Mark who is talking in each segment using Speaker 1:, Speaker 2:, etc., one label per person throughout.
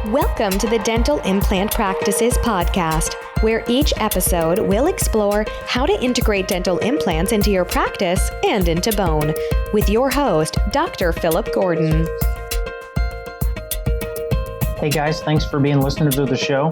Speaker 1: Welcome to the Dental Implant Practices podcast, where each episode will explore how to integrate dental implants into your practice and into bone, with your host, Dr. Philip Gordon.
Speaker 2: Hey guys, thanks for being listeners of the show.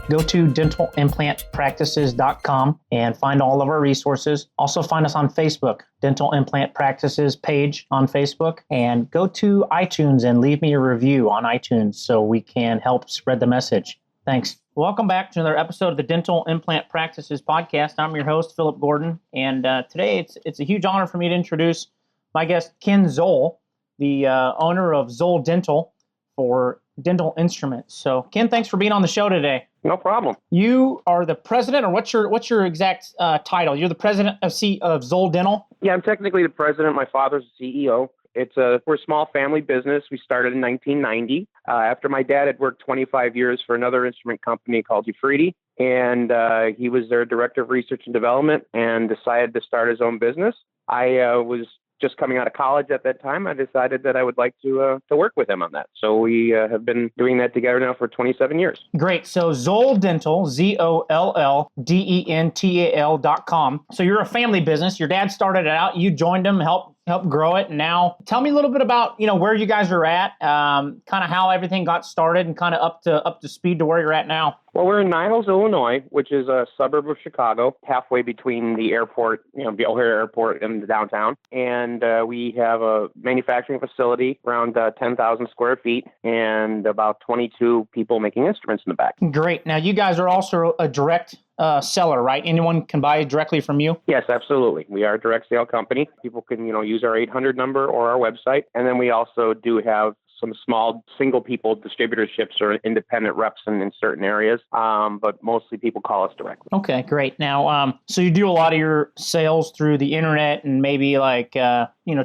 Speaker 2: Go to dentalimplantpractices.com and find all of our resources. Also find us on Facebook, Dental Implant Practices page on Facebook, and go to iTunes and leave me a review on iTunes so we can help spread the message. Thanks. Welcome back to another episode of the Dental Implant Practices podcast. I'm your host, Philip Gordon, and today it's a huge honor for me to introduce my guest, Karl Zoll, the owner of Zoll-Dental for dental instruments. So, Ken, thanks for being on the show today.
Speaker 3: No problem.
Speaker 2: You are the president, or what's your exact title? You're the president of Zoll-Dental?
Speaker 3: Yeah, I'm technically the president. My father's the CEO. We're a small family business. We started in 1990 after my dad had worked 25 years for another instrument company called Ufridi, and he was their director of research and development and decided to start his own business. I was just coming out of college at that time. I decided that I would like to work with him on that. So we have been doing that together now for 27 years.
Speaker 2: Great. So Zoll-Dental, ZOLLDENTAL.com. So you're a family business. Your dad started it out. You joined him, helped grow it. And now tell me a little bit about, where you guys are at, kind of how everything got started and kind of up to speed to where you're at now.
Speaker 3: Well, we're in Niles, Illinois, which is a suburb of Chicago, halfway between the airport, the O'Hare Airport and the downtown. And we have a manufacturing facility around 10,000 square feet and about 22 people making instruments in the back.
Speaker 2: Great. Now, you guys are also a direct seller, right? Anyone can buy directly from you?
Speaker 3: Yes, absolutely. We are a direct sale company. People can, use our 800 number or our website. And then we also do have some small single people distributorships or independent reps in certain areas, but mostly people call us directly.
Speaker 2: Okay, great. Now, so you do a lot of your sales through the internet and maybe like,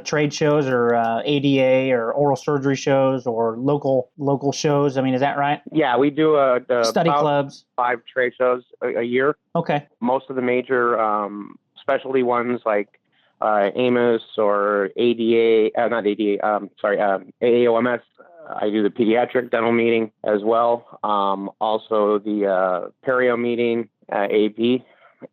Speaker 2: trade shows or ADA or oral surgery shows or local shows. I mean, is that right?
Speaker 3: Yeah, we do
Speaker 2: study clubs,
Speaker 3: 5 trade shows a year.
Speaker 2: Okay.
Speaker 3: Most of the major specialty ones like Amos or AAOMS. I do the pediatric dental meeting as well. Also the perio meeting, AP,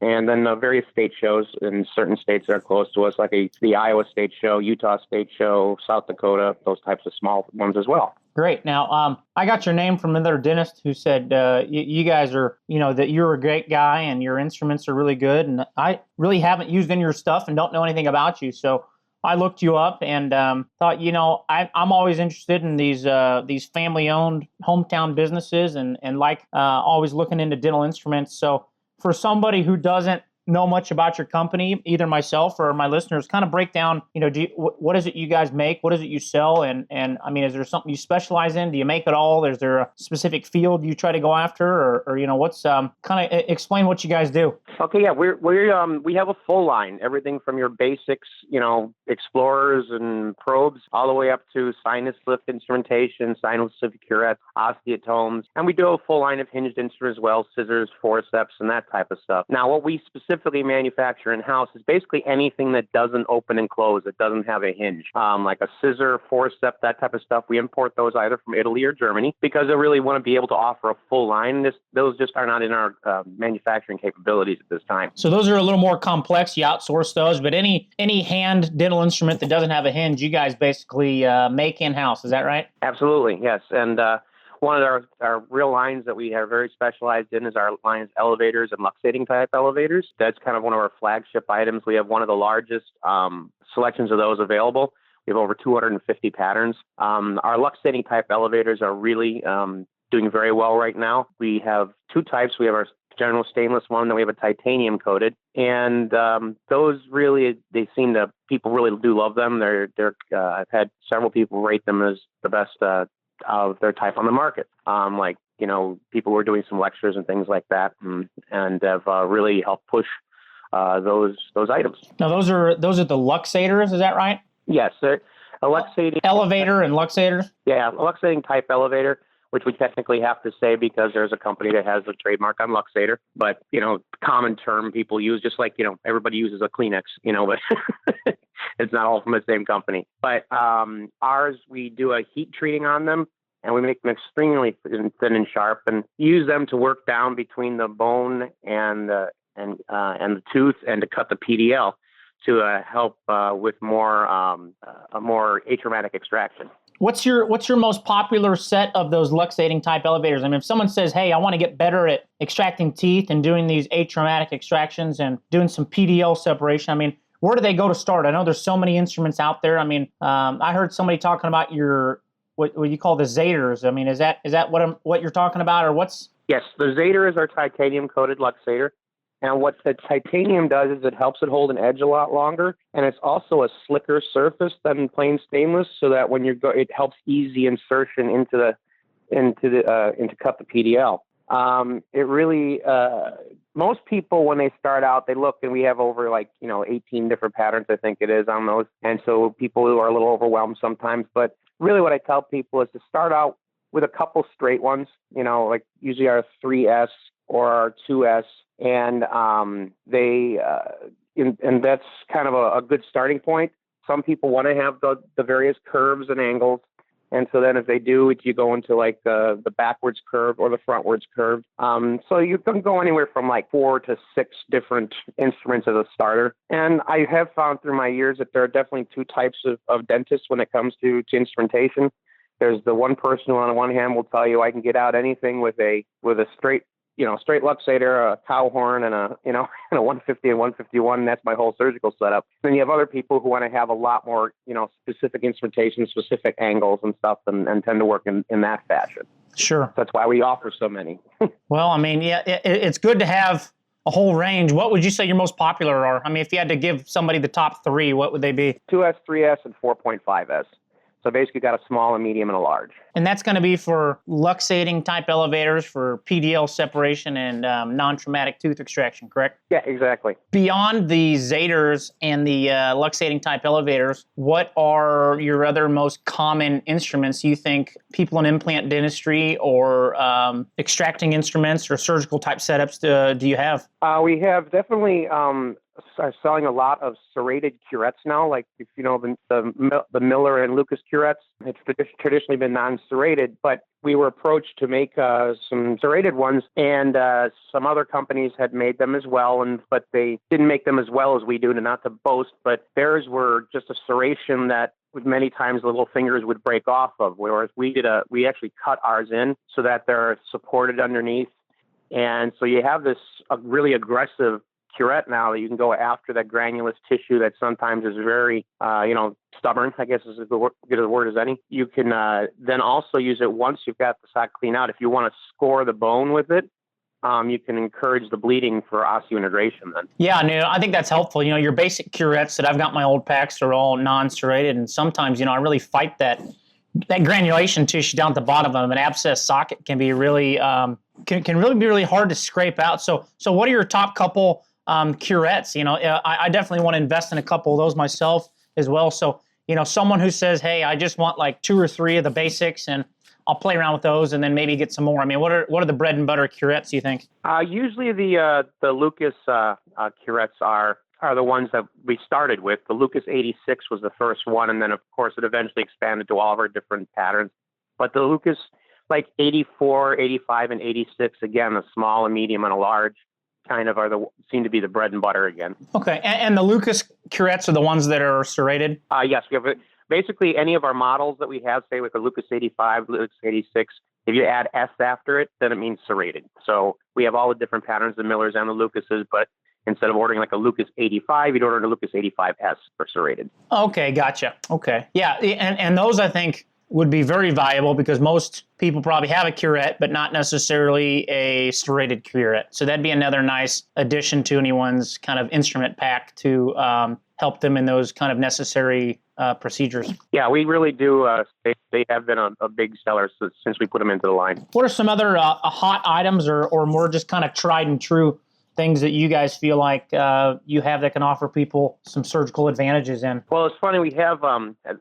Speaker 3: and then various state shows in certain states that are close to us, like the Iowa State Show, Utah State Show, South Dakota, those types of small ones as well.
Speaker 2: Great. Now, I got your name from another dentist who said you guys are, that you're a great guy and your instruments are really good. And I really haven't used any of your stuff and don't know anything about you. So I looked you up and thought, I'm always interested in these family-owned hometown businesses and always looking into dental instruments. So for somebody who doesn't know much about your company, either myself or my listeners, kind of break down, what is it you guys make? What is it you sell? And I mean, is there something you specialize in? Do you make it all? Is there a specific field you try to go after or what's kind of explain what you guys do?
Speaker 3: Okay. Yeah. We have a full line, everything from your basics, explorers and probes all the way up to sinus lift instrumentation, sinus lift curettes, osteotomes. And we do a full line of hinged instruments as well, scissors, forceps, and that type of stuff. Now, what we specifically manufacture in-house is basically anything that doesn't open and close, that doesn't have a hinge, like a scissor, forceps, that type of stuff. We import those either from Italy or Germany because I really want to be able to offer a full line. Those just are not in our manufacturing capabilities at this time.
Speaker 2: So those are a little more complex. You outsource those, but any hand dental instrument that doesn't have a hinge, you guys basically make in-house. Is that right?
Speaker 3: Absolutely, yes. And one of our real lines that we are very specialized in is our lines elevators and luxating type elevators. That's kind of one of our flagship items. We have one of the largest selections of those available. We have over 250 patterns. Our luxating type elevators are really doing very well right now. We have 2 types. We have our general stainless one, then we have a titanium coated. And those really, people really do love them. I've had several people rate them as the best of their type on the market. People were doing some lectures and things like that and have really helped push those items.
Speaker 2: Now, those are the luxators, is that right?
Speaker 3: Yes. A luxating
Speaker 2: elevator and luxators?
Speaker 3: Yeah, a luxating type elevator, which we technically have to say because there's a company that has a trademark on luxator. But, common term people use, just like, everybody uses a Kleenex, but it's not all from the same company. But ours, we do a heat treating on them and we make them extremely thin and sharp, and use them to work down between the bone and the tooth, and to cut the PDL to help with a more atraumatic extraction.
Speaker 2: What's your most popular set of those luxating type elevators? I mean, if someone says, "Hey, I want to get better at extracting teeth and doing these atraumatic extractions and doing some PDL separation," I mean, where do they go to start? I know there's so many instruments out there. I mean, I heard somebody talking about what you call the Zaders. I mean, is that what you're talking about, or what's?
Speaker 3: Yes, the Zader is our titanium coated luxator. And what the titanium does is it helps it hold an edge a lot longer, and it's also a slicker surface than plain stainless, so that when it helps ease the insertion into cut the PDL. It really most people, when they start out, they look, and we have over 18 different patterns, I think it is, on those, and so people who are a little overwhelmed sometimes. But really, what I tell people is to start out with a couple straight ones, like usually our 3S or our 2S. And and that's kind of a good starting point. Some people want to have the various curves and angles, and so then if they do, you go into the backwards curve or the frontwards curve. So you can go anywhere from 4 to 6 different instruments as a starter. And I have found through my years that there are definitely two types of dentists when it comes to instrumentation. There's the one person who on the one hand will tell you, I can get out anything with a straight luxator, a cow horn, and a 150 and 151. And that's my whole surgical setup. Then you have other people who want to have a lot more, specific instrumentation, specific angles and stuff, and tend to work in that fashion.
Speaker 2: Sure.
Speaker 3: That's why we offer so many.
Speaker 2: Well, I mean, yeah, it's good to have a whole range. What would you say your most popular are? I mean, if you had to give somebody the top 3, what would they be? 2S, 3S, and 4.5S. So basically got a small, a medium, and a large. And that's going to be for luxating type elevators for PDL separation and non-traumatic tooth extraction, correct?
Speaker 3: Yeah, exactly.
Speaker 2: Beyond the Zaders and the luxating type elevators, what are your other most common instruments you think people in implant dentistry or extracting instruments or surgical type setups do you have?
Speaker 3: We have definitely are selling a lot of serrated curettes now, like if you know the Miller and Lucas curettes. It's traditionally been non-serrated, but we were approached to make some serrated ones, and some other companies had made them as well, but they didn't make them as well as we do, not to boast, but theirs were just a serration that many times the little fingers would break off of, whereas we actually cut ours in so that they're supported underneath. And so you have this really aggressive curette now that you can go after that granulous tissue that sometimes is very, stubborn, I guess is as good a word as any. You can then also use it once you've got the sock clean out. If you want to score the bone with it, you can encourage the bleeding for osseointegration then. Yeah,
Speaker 2: no, I think that's helpful. Your basic curettes that I've got my old packs are all non-serrated, and sometimes, I really fight that granulation tissue down at the bottom of them. An abscess socket can be really, can really be really hard to scrape out. So what are your top couple curettes? I definitely want to invest in a couple of those myself as well. So, someone who says, hey, I just want 2 or 3 of the basics and I'll play around with those and then maybe get some more. I mean, what are the bread and butter curettes, you think?
Speaker 3: Usually the Lucas curettes are the ones that we started with. The Lucas 86 was the first one, and then of course it eventually expanded to all of our different patterns. But the Lucas 84, 85, and 86, again, a small, a medium, and a large, kind of seem to be the bread and butter again.
Speaker 2: Okay, and the Lucas curettes are the ones that are serrated?
Speaker 3: Yes, we have basically any of our models that we have, say with the Lucas 85, Lucas 86, if you add S after it, then it means serrated. So we have all the different patterns, the Millers and the Lucases, but instead of ordering a Lucas 85, you'd order a Lucas 85S for serrated.
Speaker 2: Okay, gotcha. Okay. Yeah, and those I think would be very valuable because most people probably have a curette, but not necessarily a serrated curette. So that'd be another nice addition to anyone's kind of instrument pack to help them in those kind of necessary procedures.
Speaker 3: Yeah, we really do. They have been a big seller since we put them into the line.
Speaker 2: What are some other hot items or more just kind of tried and true things that you guys feel like you have that can offer people some surgical advantages in?
Speaker 3: Well, it's funny. We have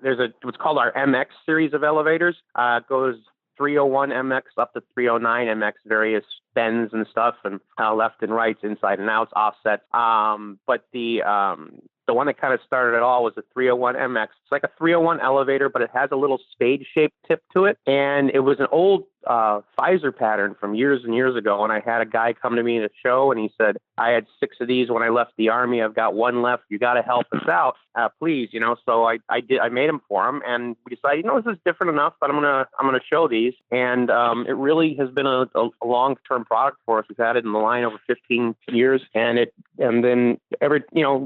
Speaker 3: there's what's called our MX series of elevators. It goes 301 MX up to 309 MX, various bends and stuff, and left and rights, inside and outs, offsets. But the the one that kind of started it all was the 301 MX. It's like a 301 elevator, but it has a little spade-shaped tip to it. And it was an old Pfizer pattern from years and years ago. And I had a guy come to me at a show, and he said, I had 6 of these when I left the Army. I've got 1 left. You got to help us out, please. So I did. I made them for him, and we decided, this is different enough, but I'm gonna show these. And it really has been a long-term product for us. We've had it in the line over 15 years, and then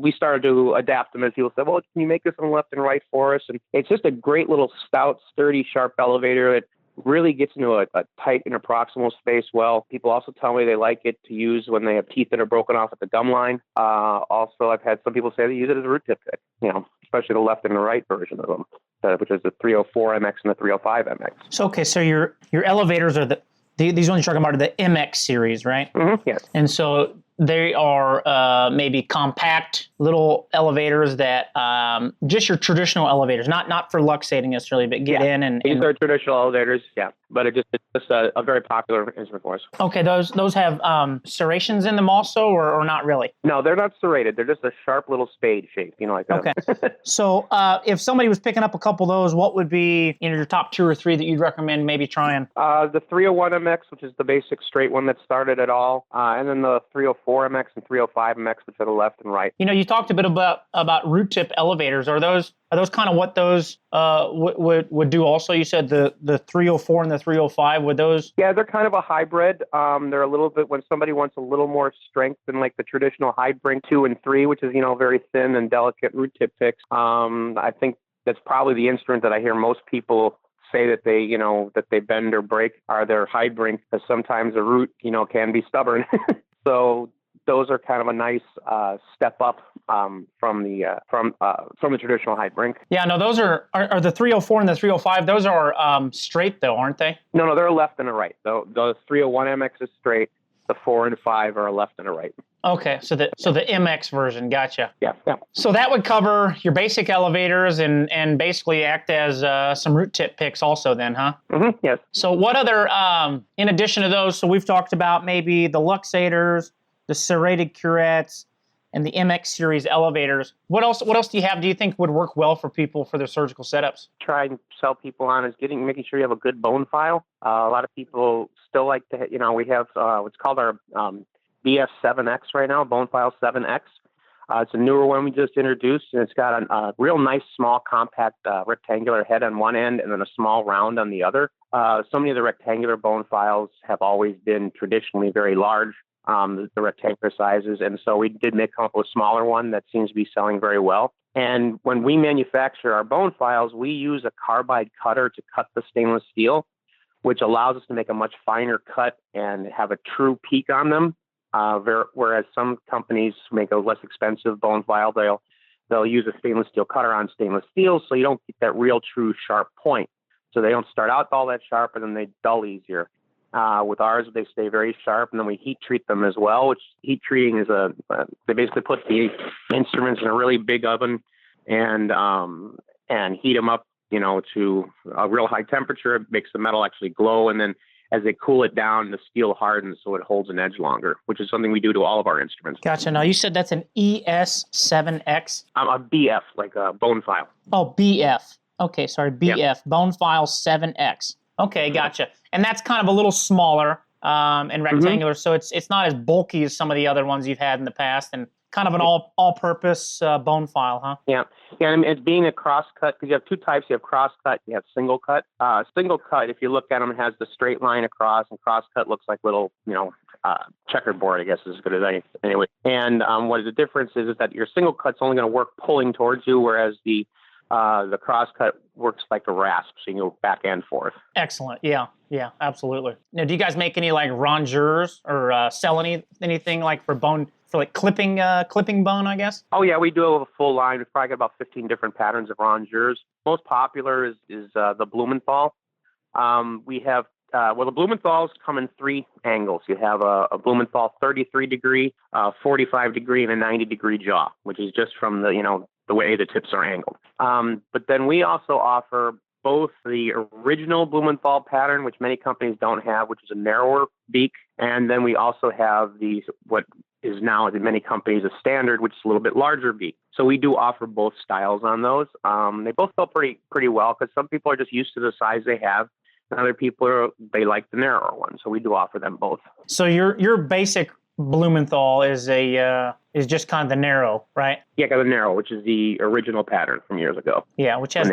Speaker 3: we started to adapt them as people said, well, can you make this on left and right for us? And it's just a great little stout, sturdy, sharp elevator that really gets into a tight interproximal space well. People also tell me they like it to use when they have teeth that are broken off at the gum line. Also, I've had some people say they use it as a root tip pick, especially the left and the right version of them, which is the 304 MX and the 305 MX.
Speaker 2: So your elevators are these ones you're talking about are the MX series, right?
Speaker 3: Mm-hmm, yes.
Speaker 2: And so they are maybe compact little elevators that just your traditional elevators, not for luxating necessarily, but get in and
Speaker 3: these are traditional elevators, yeah. But it's just a very popular instrument for us.
Speaker 2: Okay, those have serrations in them also, or not really?
Speaker 3: No, they're not serrated. They're just a sharp little spade shape, like that.
Speaker 2: Okay. So if somebody was picking up a couple of those, what would be your top 2 or 3 that you'd recommend maybe trying?
Speaker 3: The 301 MX, which is the basic straight one that started it all, and then the 304 MX and 305 MX, which are the left and right.
Speaker 2: You talked a bit about root tip elevators. Are those kind of what those would do also? You said the 304 and the 305, would those? Yeah,
Speaker 3: they're kind of a hybrid. They're a little bit, when somebody wants a little more strength than like the traditional Heidbrink 2 and 3, which is, very thin and delicate root tip picks. I think that's probably the instrument that I hear most people say that they bend or break are their Heidbrink, because sometimes the root, can be stubborn. So those are kind of a nice step up from the traditional Heidbrink.
Speaker 2: Yeah, no, those are the 304 and the 305. Those are straight though, aren't they?
Speaker 3: No, they're a left and a right. The 301 MX is straight. The 4 and 5 are a left and a right.
Speaker 2: Okay, so the MX version, gotcha.
Speaker 3: Yeah.
Speaker 2: So that would cover your basic elevators and basically act as some root tip picks also then, huh?
Speaker 3: Mm-hmm, yes.
Speaker 2: So what other, in addition to those, so we've talked about maybe the luxators, the serrated curettes, and the MX series elevators. What else do you have, do you think would work well for people for their surgical setups?
Speaker 3: Try and sell people on is making sure you have a good bone file. A lot of people still like to, we have what's called our BF7X right now, Bone File 7X. It's a newer one we just introduced, and it's got a real nice, small, compact rectangular head on one end and then a small round on the other. So many of the rectangular bone files have always been traditionally very large, the rectangular sizes, and so we did come up with a smaller one that seems to be selling very well. And when we manufacture our bone files, we use a carbide cutter to cut the stainless steel, which allows us to make a much finer cut and have a true peak on them. Whereas some companies make a less expensive bone file, they'll use a stainless steel cutter on stainless steel, so you don't get that real true sharp point. So they don't start out all that sharp, and then they dull easier. With ours, they stay very sharp, and then we heat treat them as well, which heat treating is they basically put the instruments in a really big oven and heat them up, to a real high temperature. It makes the metal actually glow, and then as they cool it down, the steel hardens so it holds an edge longer, which is something we do to all of our instruments.
Speaker 2: Gotcha. Now, you said that's an ES7X?
Speaker 3: A BF, like a bone file.
Speaker 2: Oh, BF. Okay, sorry, BF,
Speaker 3: yep.
Speaker 2: Bone File 7X. Okay, gotcha. And that's kind of a little smaller and rectangular, so it's not as bulky as some of the other ones you've had in the past, and kind of an all-purpose bone file, huh?
Speaker 3: Yeah, and it's being a cross-cut, because you have 2 types. You have cross-cut, you have single-cut. Single-cut, if you look at them, it has the straight line across, and cross-cut looks like little, checkerboard, I guess, is as good as any. Anyway, and what the difference is that your single-cut's only going to work pulling towards you, whereas the cross-cut works like a rasp, so you can go back and forth.
Speaker 2: Excellent. Yeah, absolutely. Now, do you guys make any like rongeurs or sell anything like for bone, for like clipping bone, I guess?
Speaker 3: Oh yeah, we do have a full line. We've probably got about 15 different patterns of rongeurs. Most popular is the Blumenthal. We have the Blumenthals come in 3 angles. You have a Blumenthal 33 degree, 45 degree, and a 90 degree jaw, which is just from the way the tips are angled. But then we also offer both the original Blumenthal pattern, which many companies don't have, which is a narrower beak, and then we also have what is now in many companies a standard, which is a little bit larger beak. So we do offer both styles on those. They both feel pretty well because some people are just used to the size they have, and other people they like the narrower one. So we do offer them both.
Speaker 2: So your basic Blumenthal is just kind of the narrow, right?
Speaker 3: Yeah, got the narrow, which is the original pattern from years ago.
Speaker 2: Yeah, which has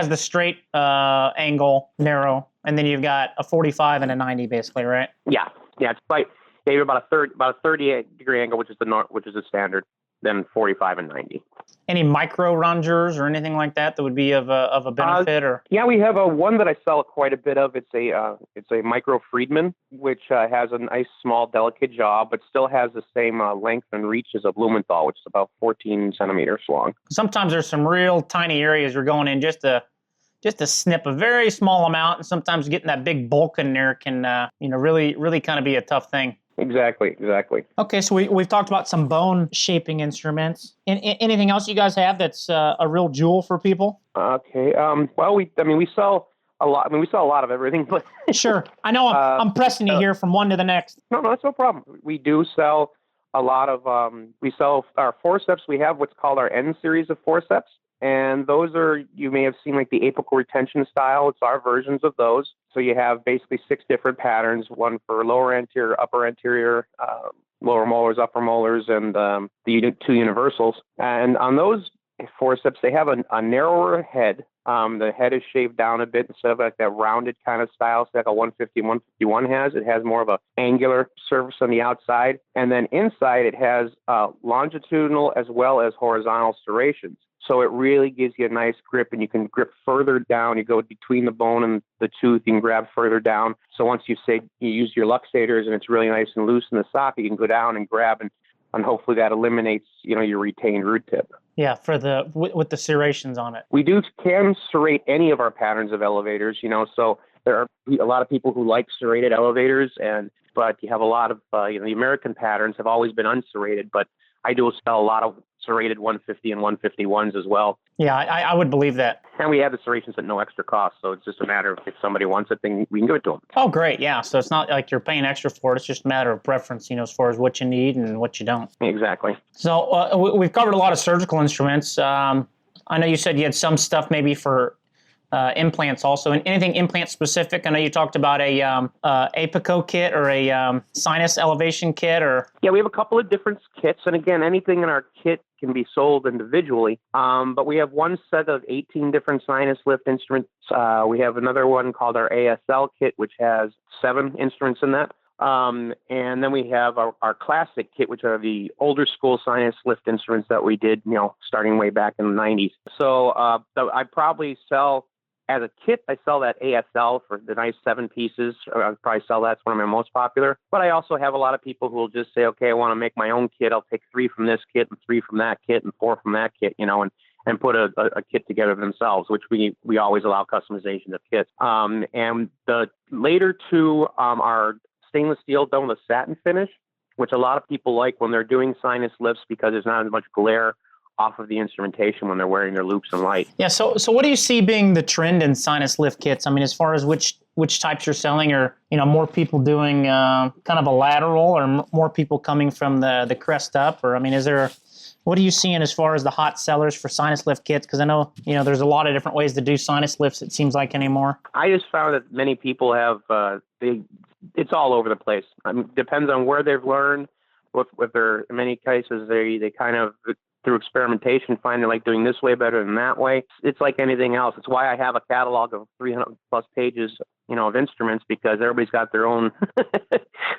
Speaker 2: the straight angle narrow, and then you've got a 45 and a 90, basically, right?
Speaker 3: Yeah. It's like they have about a 38-degree angle, which is the standard. Then 45 and 90.
Speaker 2: Any micro rongeurs or anything like that would be of a benefit, or?
Speaker 3: Yeah, we have one that I sell quite a bit of. It's a micro Friedman, which has a nice, small, delicate jaw, but still has the same length and reach as a Blumenthal, which is about 14 centimeters long.
Speaker 2: Sometimes there's some real tiny areas you're going in just to snip a very small amount, and sometimes getting that big bulk in there can really kind of be a tough thing.
Speaker 3: Exactly.
Speaker 2: Okay, so we've talked about some bone shaping instruments. Anything else you guys have that's a real jewel for people?
Speaker 3: Okay. Well, we sell a lot. We sell a lot of everything, but
Speaker 2: sure. I know I'm pressing you here from one to the next.
Speaker 3: No, that's no problem. We do sell a lot of. We sell our forceps. We have what's called our N series of forceps. And those are, you may have seen like the apical retention style. It's our versions of those. So you have basically 6 different patterns, one for lower anterior, upper anterior, lower molars, upper molars, and the 2 universals. And on those forceps, they have a narrower head. The head is shaved down a bit instead of like that rounded kind of style, like a 150, 151 has. It has more of a angular surface on the outside. And then inside it has longitudinal as well as horizontal serrations. So it really gives you a nice grip, and you can grip further down. You go between the bone and the tooth, you can grab further down. So once you use your luxators and it's really nice and loose in the socket, you can go down and grab, and hopefully that eliminates, your retained root tip.
Speaker 2: Yeah, with the serrations on it.
Speaker 3: We can serrate any of our patterns of elevators, so there are a lot of people who like serrated elevators, but you have a lot of, the American patterns have always been unserrated, but I do sell a lot of serrated 150 and 151s as well.
Speaker 2: Yeah, I would believe that.
Speaker 3: And we have the serrations at no extra cost, so it's just a matter of if somebody wants it, then we can give it to them.
Speaker 2: Oh, great, yeah. So it's not like you're paying extra for it. It's just a matter of preference, as far as what you need and what you don't.
Speaker 3: Exactly.
Speaker 2: So we've covered a lot of surgical instruments. I know you said you had some stuff maybe for implants also, and anything implant specific. I know you talked about a apico kit or a sinus elevation kit, or
Speaker 3: yeah, we have a couple of different kits, and again, anything in our kit can be sold individually. But we have one set of 18 different sinus lift instruments. We have another one called our ASL kit, which has 7 instruments in that. And then we have our classic kit, which are the older school sinus lift instruments that we did, starting way back in the 90s. So I probably sell. As a kit, I sell that ASL for the nice 7 pieces. I'd probably sell that. It's one of my most popular. But I also have a lot of people who will just say, okay, I want to make my own kit. I'll take 3 from this kit and 3 from that kit and 4 from that kit, and put a kit together themselves, which we always allow customization of kits. And the later 2 are stainless steel done with a satin finish, which a lot of people like when they're doing sinus lifts because there's not as much glare off of the instrumentation when they're wearing their loops and light.
Speaker 2: Yeah, so what do you see being the trend in sinus lift kits? I mean, as far as which types you're selling, or more people doing kind of a lateral, or more people coming from the crest up, or I mean, what are you seeing as far as the hot sellers for sinus lift kits? Because I know there's a lot of different ways to do sinus lifts. It seems like anymore.
Speaker 3: I just found that many people have it's all over the place. I mean, depends on where they've learned. If they're in many cases they kind of through experimentation, find they like doing this way better than that way. It's like anything else. It's why I have a catalog of 300 plus pages, of instruments, because everybody's got their own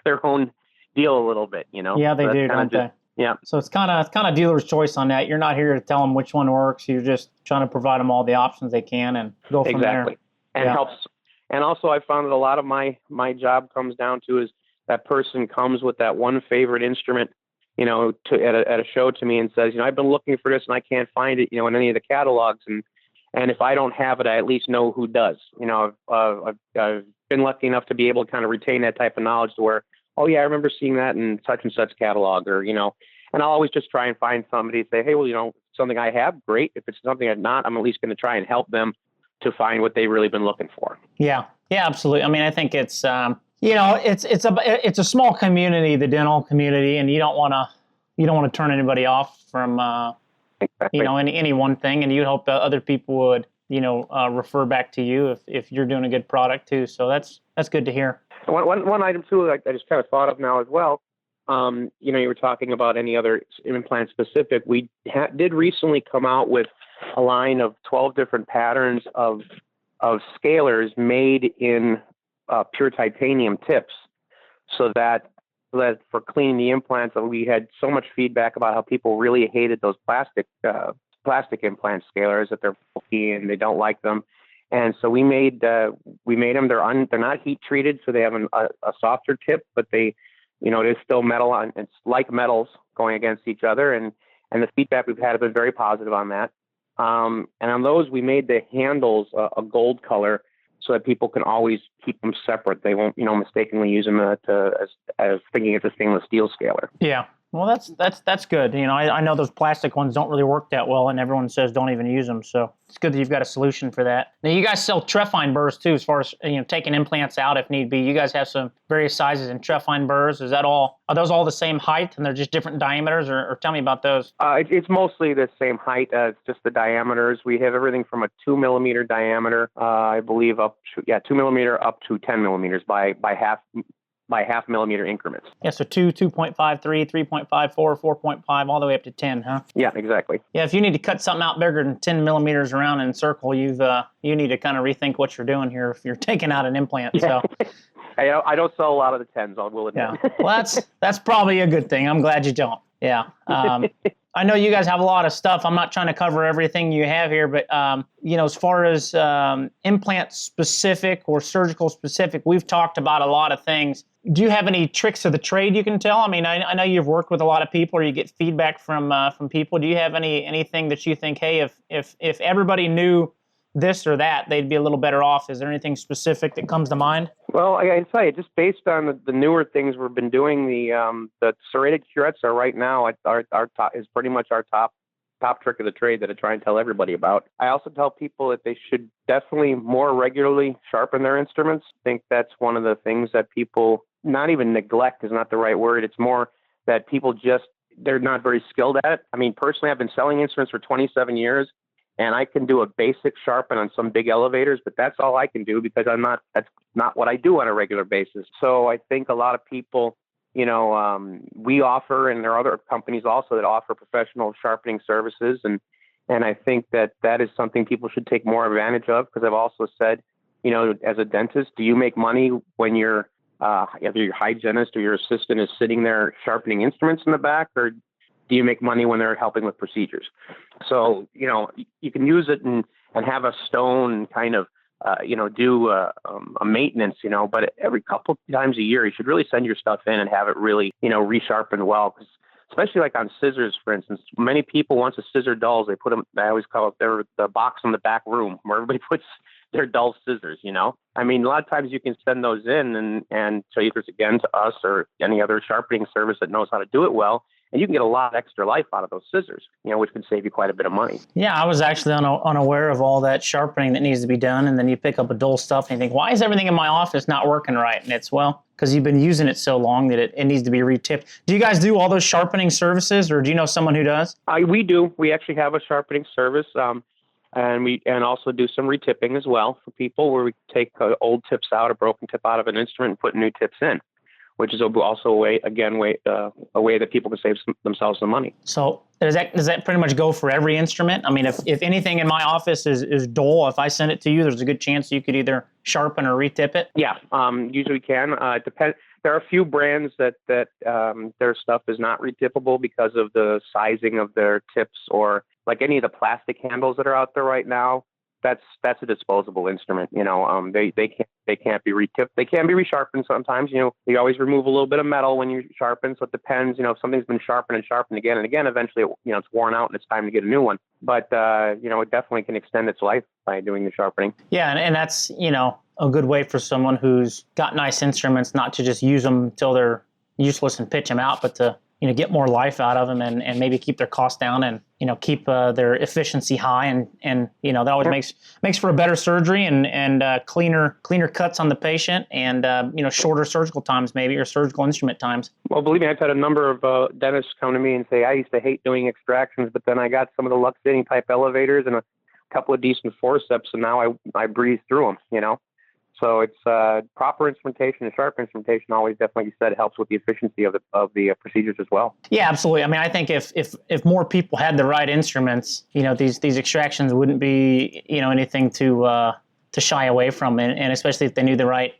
Speaker 3: their own deal a little bit,
Speaker 2: Yeah, they do, don't they?
Speaker 3: Yeah.
Speaker 2: So it's kind of dealer's choice on that. You're not here to tell them which one works. You're just trying to provide them all the options they can and go from there.
Speaker 3: Exactly. And it helps. And also, I found that a lot of my job comes down to is that person comes with that one favorite instrument, at a show to me and says, I've been looking for this and I can't find it, in any of the catalogs. And if I don't have it, I at least know who does. I've been lucky enough to be able to kind of retain that type of knowledge to where, oh yeah, I remember seeing that in such and such catalog, or, and I'll always just try and find somebody and say, hey, well, something I have, great. If it's something I'm not, I'm at least going to try and help them to find what they've really been looking for.
Speaker 2: Yeah, absolutely. I mean, I think it's, It's a small community, the dental community, and you don't want to turn anybody off from
Speaker 3: Exactly.
Speaker 2: any one thing, and you'd hope that other people would refer back to you if you're doing a good product too. So that's good to hear.
Speaker 3: One item too, I just kind of thought of now as well. You were talking about any other implant specific. We did recently come out with a line of 12 different patterns of scalers made in pure titanium tips, so that for cleaning the implants, we had so much feedback about how people really hated those plastic implant scalers, that they're bulky and they don't like them. And so we made them. They're not heat treated, so they have a softer tip, but it is still metal on. It's like metals going against each other, and the feedback we've had has been very positive on that. And on those, we made the handles a gold color, so that people can always keep them separate. They won't, mistakenly use them as thinking it's a stainless steel scaler.
Speaker 2: Yeah. Well, that's good. I know those plastic ones don't really work that well, and everyone says don't even use them. So it's good that you've got a solution for that. Now, you guys sell trephine burrs too, as far as taking implants out if need be. You guys have some various sizes in trephine burrs. Are those all the same height, and they're just different diameters, or tell me about those?
Speaker 3: It's mostly the same height as just the diameters. We have everything from a 2 millimeter diameter, I believe, 2 millimeter up to 10 millimeters by half millimeter increments.
Speaker 2: Yeah, so 2, 2.5, 3, 3.5, 4, 4.5, all the way up to 10, huh?
Speaker 3: Yeah, exactly.
Speaker 2: Yeah, if you need to cut something out bigger than 10 millimeters around in a circle, you need to kind of rethink what you're doing here if you're taking out an implant.
Speaker 3: Yeah.
Speaker 2: So
Speaker 3: I don't sell a lot of the 10s, I will admit.
Speaker 2: Yeah, well, that's probably a good thing. I'm glad you don't. Yeah. I know you guys have a lot of stuff. I'm not trying to cover everything you have here, but as far as implant specific or surgical specific, we've talked about a lot of things. Do you have any tricks of the trade you can tell? I mean, I know you've worked with a lot of people, or you get feedback from people. Do you have anything that you think, hey, if everybody knew this or that, they'd be a little better off? Is there anything specific that comes to mind?
Speaker 3: Well, I can tell you, just based on the newer things we've been doing, the serrated curettes are right now our top, is pretty much our top trick of the trade that I try and tell everybody about. I also tell people that they should definitely more regularly sharpen their instruments. I think that's one of the things that people, not even neglect is not the right word. It's more that people they're not very skilled at it. I mean, personally, I've been selling instruments for 27 years. And I can do a basic sharpen on some big elevators, but that's all I can do because that's not what I do on a regular basis. So I think a lot of people, we offer, and there are other companies also that offer professional sharpening services. And I think that is something people should take more advantage of, because I've also said, as a dentist, do you make money when either your hygienist or your assistant is sitting there sharpening instruments in the back, or do you make money when they're helping with procedures? So, you can use it and have a stone kind of, do a maintenance, but every couple times a year, you should really send your stuff in and have it really, resharpened well. Because especially like on scissors, for instance, many people, once a scissor dulls, they put them, I always call it the box in the back room where everybody puts their dull scissors, I mean, a lot of times you can send those in and so either again to us or any other sharpening service that knows how to do it well. And you can get a lot of extra life out of those scissors, which can save you quite a bit of money.
Speaker 2: Yeah, I was actually unaware of all that sharpening that needs to be done. And then you pick up a dull stuff and you think, why is everything in my office not working right? And it's, because you've been using it so long that it needs to be retipped. Do you guys do all those sharpening services, or do you know someone who does?
Speaker 3: We do. We actually have a sharpening service, and also do some retipping as well for people, where we take old tips out, a broken tip out of an instrument, and put new tips in, which is also a way that people can save themselves some money.
Speaker 2: So does that pretty much go for every instrument? I mean, if anything in my office is dull, if I send it to you, there's a good chance you could either sharpen or retip it?
Speaker 3: Yeah, usually we can. It depends. There are a few brands that their stuff is not retippable because of the sizing of their tips, or like any of the plastic handles that are out there right now. That's a disposable instrument. They can't be retipped. They can be resharpened sometimes. You always remove a little bit of metal when you sharpen. So it depends. If something's been sharpened and sharpened again and again, eventually it's worn out and it's time to get a new one. But it definitely can extend its life by doing the sharpening.
Speaker 2: Yeah, and that's a good way for someone who's got nice instruments not to just use them until they're useless and pitch them out, but to get more life out of them and maybe keep their costs down and, keep their efficiency high. And that always makes for a better surgery and cleaner cuts on the patient and, shorter surgical times maybe, or surgical instrument times.
Speaker 3: Well, believe me, I've had a number of dentists come to me and say, I used to hate doing extractions, but then I got some of the luxating type elevators and a couple of decent forceps, and now I breathe through them, So it's proper instrumentation and sharp instrumentation always definitely, you said, helps with the efficiency of the procedures as well.
Speaker 2: Yeah, absolutely. I mean, I think if more people had the right instruments, these extractions wouldn't be, anything to shy away from, and especially if they knew the right,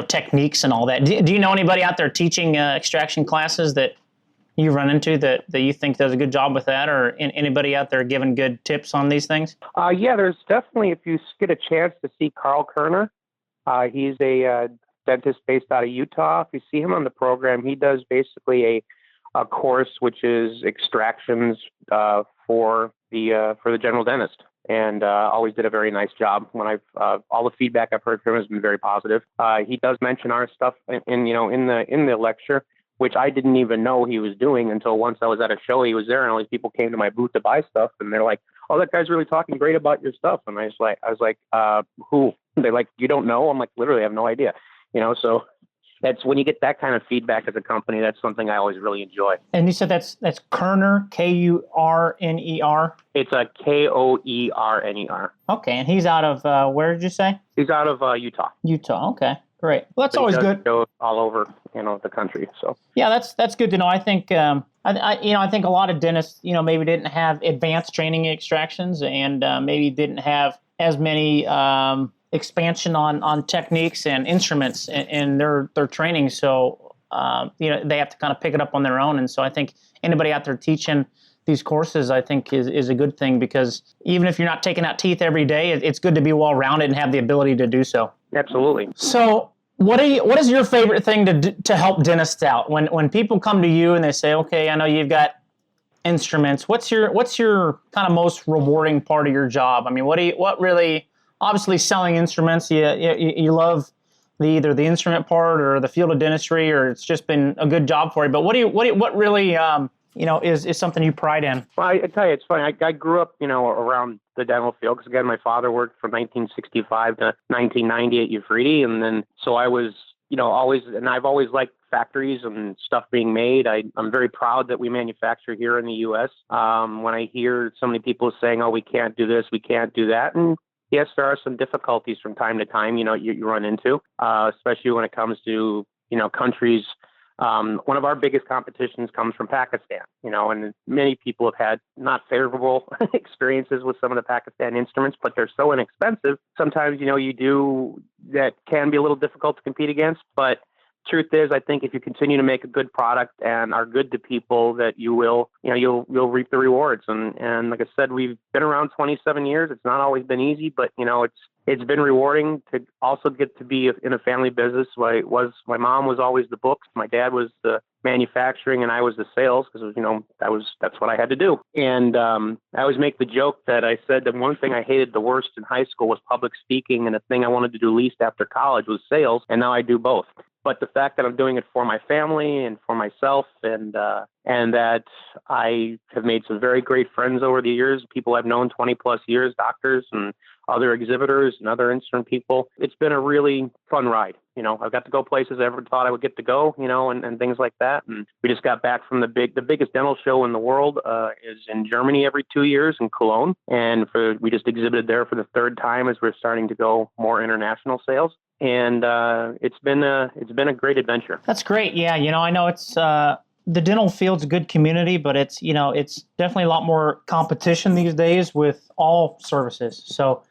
Speaker 2: techniques and all that. Do you know anybody out there teaching extraction classes that you run into that you think does a good job with that, or anybody out there giving good tips on these things?
Speaker 3: Yeah, there's definitely, if you get a chance to see Karl Kerner, he's a dentist based out of Utah. If you see him on the program, he does basically a course which is extractions for the general dentist, and always did a very nice job. When all the feedback I've heard from him has been very positive. He does mention our stuff in the lecture, which I didn't even know he was doing until once I was at a show. He was there, and all these people came to my booth to buy stuff, and they're like, "Oh, that guy's really talking great about your stuff." And I was like, "Who?" They're like, "You don't know?" I'm like, "Literally, I have no idea." So that's when you get that kind of feedback as a company. That's something I always really enjoy.
Speaker 2: And you said that's Kerner, Kurner.
Speaker 3: It's a Koerner.
Speaker 2: Okay, and he's out of where did you say?
Speaker 3: He's out of Utah.
Speaker 2: Utah. Okay. Great. Well, that's always good.
Speaker 3: Go all over, the country. So
Speaker 2: yeah, that's good to know. I think I think a lot of dentists, maybe didn't have advanced training in extractions, and maybe didn't have as many expansion on techniques and instruments in their training. So they have to kind of pick it up on their own. And so I think anybody out there teaching these courses, I think is a good thing, because even if you're not taking out teeth every day, it's good to be well-rounded and have the ability to do so.
Speaker 3: Absolutely.
Speaker 2: So what is your favorite thing to help dentists out? When people come to you and they say, okay, I know you've got instruments, what's your kind of most rewarding part of your job? I mean, what really, obviously selling instruments, you love either the instrument part or the field of dentistry, or it's just been a good job for you. But what really is something you pride in?
Speaker 3: Well, I tell you, it's funny. I grew up, around the dental field, because again, my father worked from 1965 to 1990 at Ufridi, and then so I was, I've always liked factories and stuff being made. I'm very proud that we manufacture here in the U.S. When I hear so many people saying, "Oh, we can't do this, we can't do that," and yes, there are some difficulties from time to time, you run into, especially when it comes to, countries. One of our biggest competitions comes from Pakistan, and many people have had not favorable experiences with some of the Pakistan instruments, but they're so inexpensive. Sometimes, that can be a little difficult to compete against. But truth is, I think if you continue to make a good product and are good to people, that you will, you'll reap the rewards. And like I said, we've been around 27 years. It's not always been easy, but it's been rewarding to also get to be in a family business. My mom was always the books, my dad was the manufacturing, and I was the sales, because that's what I had to do. And I always make the joke that I said that one thing I hated the worst in high school was public speaking, and the thing I wanted to do least after college was sales, and now I do both. But the fact that I'm doing it for my family and for myself, and that I have made some very great friends over the years, people I've known 20 plus years, doctors and other exhibitors and other instrument people, it's been a really fun ride. I've got to go places I never thought I would get to go, and things like that. And we just got back from the biggest dental show in the world, is in Germany every 2 years in Cologne. And we just exhibited there for the third time as we're starting to go more international sales. And it's been a great adventure.
Speaker 2: That's great. Yeah, I know it's the dental field's a good community, but it's definitely a lot more competition these days with all services. So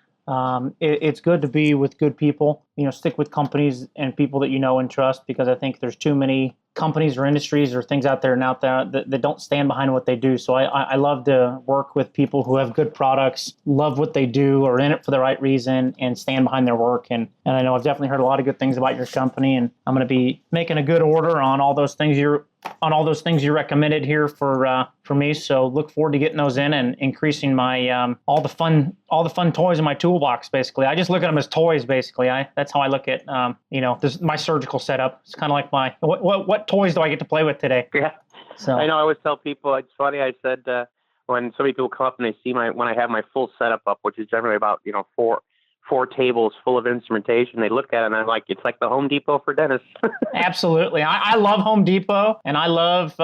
Speaker 2: it's good to be with good people. Stick with companies and people that and trust, because I think there's too many companies or industries or things out there that don't stand behind what they do. So I love to work with people who have good products, love what they do, are in it for the right reason, and stand behind their work. And I know I've definitely heard a lot of good things about your company, and I'm going to be making a good order on all those things you recommended here for me. So look forward to getting those in and increasing my all the fun toys in my toolbox. Basically, I just look at them as toys. Basically, that's that's how I look at, my surgical setup. It's kind of like what toys do I get to play with today?
Speaker 3: Yeah.
Speaker 2: So
Speaker 3: I know. I always tell people, it's funny. I said, when so many people come up and they see when I have my full setup up, which is generally about, four tables full of instrumentation, they look at it and I'm like, it's like the Home Depot for dentists.
Speaker 2: Absolutely. I love Home Depot, and I love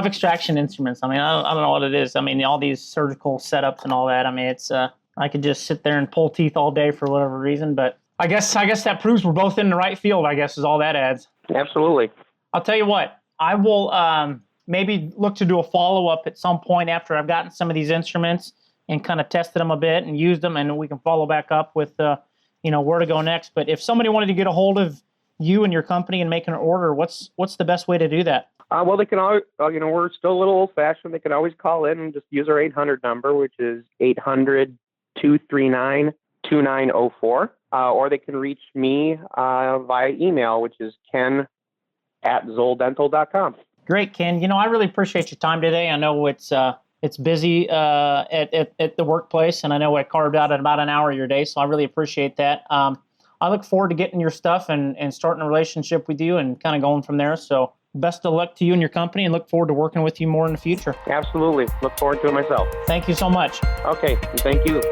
Speaker 2: extraction instruments. I mean, I don't know what it is. I mean, all these surgical setups and all that. I mean, it's I could just sit there and pull teeth all day for whatever reason, but I guess that proves we're both in the right field, I guess, is all that adds.
Speaker 3: Absolutely.
Speaker 2: I'll tell you what, I will maybe look to do a follow-up at some point after I've gotten some of these instruments and kind of tested them a bit and used them, and we can follow back up with, where to go next. But if somebody wanted to get a hold of you and your company and make an order, what's the best way to do that?
Speaker 3: Well, they can always, we're still a little old-fashioned. They can always call in and just use our 800 number, which is 800-239-2904. Or they can reach me via email, which is ken@Zoll-Dental.com.
Speaker 2: Great, Ken. I really appreciate your time today. I know it's busy at the workplace, and I know I carved out about an hour of your day, so I really appreciate that. I look forward to getting your stuff and starting a relationship with you and kind of going from there. So best of luck to you and your company, and look forward to working with you more in the future.
Speaker 3: Absolutely. Look forward to it myself.
Speaker 2: Thank you so much.
Speaker 3: Okay. Thank you.